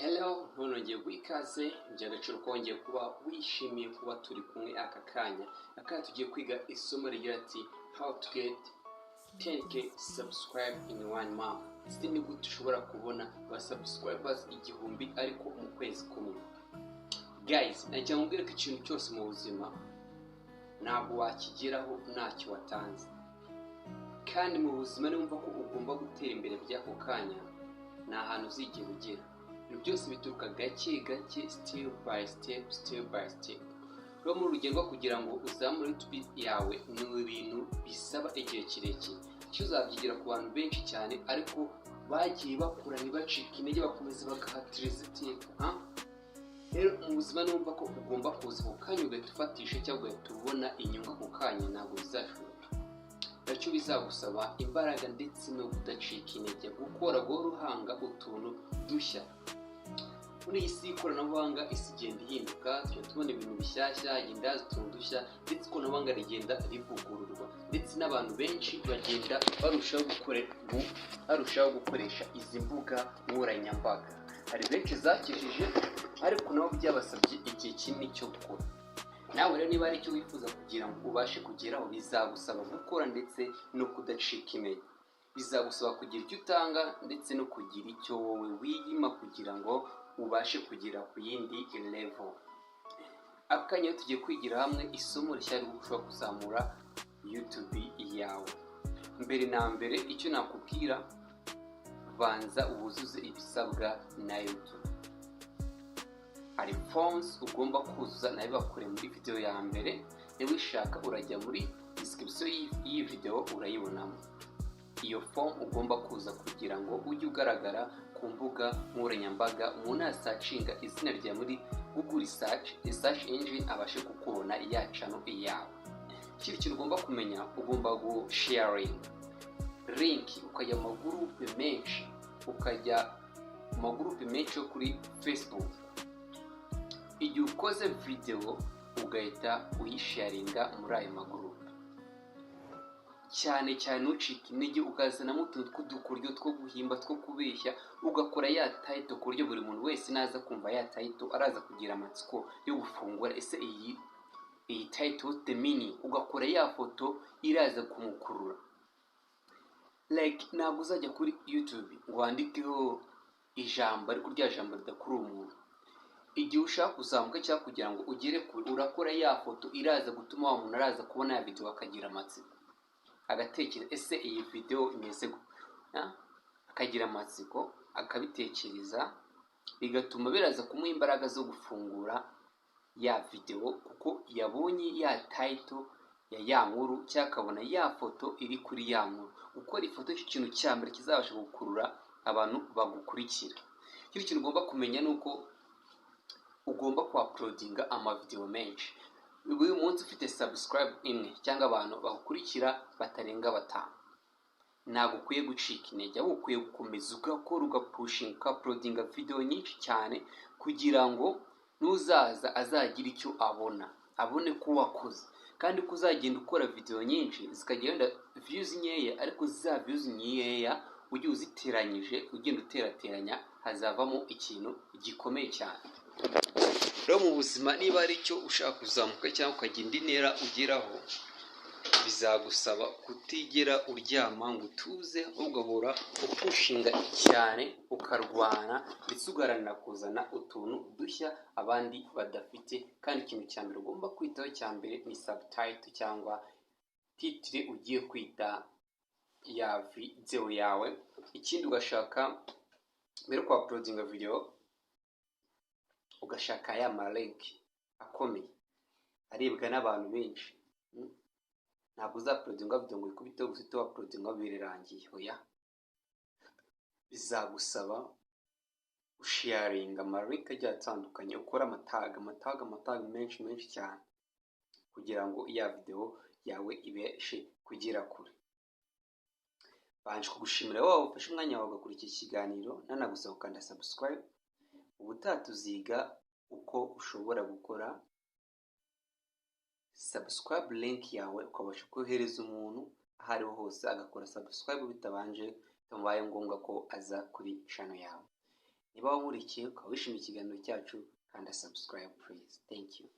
Hello, nongeye guikaze by'agaciro kongeye kuba wishimiye kuba turi kumwe aka kanya. Akanya tugiye kwiga isomo rigira ati how to get 10k subscribe in 1 month. Ese ni gute ushobora kubona ba subscribers 1000 ariko mu kwezi kumwe? Guys, najya nkubwira ko ikintu cyose mu buzima ntabwo wakigeraho ntacyo watanze. Kandi mu buzima niwumva ko ugomba gutera imbere by'ako kanya, nta hantu uzigera ugera. Ibintu byose bituruka gake gake, step by step. Rero mu rugendo kugira ngo uzamure YouTube yawe ni ibintu bisaba igihe kirekire. Icyo uzabyigira ku bantu benshi cyane ariko bagiye bakura ntibacika intege, bakomeza bagahatiriza iteka. Rero mu buzima numva ko ugomba kuza ku kanya ugahita ufatisha cyangwa ugahita ubona inyungu ku kanya, ntabwo bizashoboka. Nacyo bizagusaba imbaraga ndetse no kudacika intege, gukora guhanga utuntu dushya. Muri iyi si y'ikoranabuhanga isi igenda ihinduka, tubona ibintu bishyashya, igenda haza utuntu dushya, ndetse ikoranabuhanga rigenda rivugururwa, ndetse n'abantu benshi bagenda barushaho gukoresha izi mbuga nkoranyambaga. Hari benshi zakijije ariko nabo byabasabye igihe kinini cyo gukora. Nawe rero niba ari icyo wifuza kugira ngo ubashe kugeraho, bizagusaba gukora ndetse no kudacika intege. Bizagusaba kugira icyo utanga ndetse no kugira icyo wowe wiyima kugira ngo ubashe kugera ku yindi level. Akanya tugiye kwigira hamwe isomo rishya rishobora kuzamura YouTube yawe. Mbere na mbere icyo nakubwira, banza ubuzuze ibisabwa na YouTube. Hari forms ugomba kuzuza, nayo bakore muri video ya mbere. Niba ushaka urajya muri description y'iyi video urayibonamo. Iyo form ugomba kuza kugira ngo ujye ugaragara ku mbuga nkoranyambaga, umuntu asacinga izina rya muri Google search engine abashe kukubona ya channel yawe. Ikindi kintu ugomba kumenya, ugomba sharing link, ukajya mu magroupe menshi yo kuri Facebook. Igihe ukoze video ugahita uyisharinga muri ayo magroupe, cyane ucika intege, ukazanamo utuntu tw'udukoryo two guhimba, two kubeshya, ugakora ya title ku buryo buri muntu wese naza kumva ya title araza kugira amatsiko yo gufungura. Ese iyi title the meaning, ugakora ya foto iraza kumukurura. Like ntabwo uzajya kuri YouTube ngo wandikeho ijambo ariko rya jambo ridakurura umuntu. Igihe ushaka kuzamuka cyangwa kugira ngo ugere kure, urakora ya foto iraza gutuma wa muntu araza kubona ya video akagira amatsiko, agatekereza ese iyi video imeze gute, akagira amatsiko akabitekereza, bigatuma biraza kumuha imbaraga zo gufungura ya video kuko yabonye ya title ya nkuru cyangwa akabona ya foto iri kuri ya nkuru. Gukora ifoto cy'ikintu cya mbere kizabasha gukurura abantu bagukurikira. Ikindi kintu ugomba kumenya nuko ugomba uploadinga amavideo menshi. Uyu munsi ufite subscribe imwe cyangwa abantu bagukurikira batarenga 5, ntabwo ukwiye gucika intege, ahubwo ukwiye gukomeza ugakora, ugapushinga, uploadinga video nyinshi cyane kugira ngo nuzaza azagira icyo abone ko wakoze. Kandi ko uzagenda ukora video nyinshi zikagenda views nkeya, ariko za views nkeya ujye uziteranyije, ugenda uterateranya, hazavamo ikintu gikomeye cyane. Rero mu buzima niba ari cyo ushaka kuzamuka cyangwa ukagira indi ntera ugeraho, bizagusaba kutigera uryama ngo utuze, ugahora upushinga cyane, ukarwana ndetse ugaharanira kuzana utuntu dushya abandi badafite. Kandi ikintu cya mbere ugomba kwitaho cya mbere ni subtitle cyangwa titre ugiye kwita ya video yawe. Ikindi ugashaka mbere kwa uploadinga video, ugashaka ya link akomeye arebwa n'abantu benshi. Ntabwo uzaploadinga video ngo ikubite gusa uploadinga birangiye, oya. Bizagusaba usharinga link agiye atandukanye, ukora amatag menshi cyane kugira ngo ya video yawe ibeshe kugera kure. Banje kugushimira wowe ufashe umwanya wawe ugakora iki kiganiro, nanagusaba ukanda subscribe. Ubutaha tuziga uko ushobora gukora subscribe link yawe ukabasha kohereza umuntu aho ariho hose agakora subscribe bitabaye ngombwa ko aza kuri channel yawe. niba wankurikiye ukaba wishimiye ikiganiro cyacu kanda subscribe please. Thank you.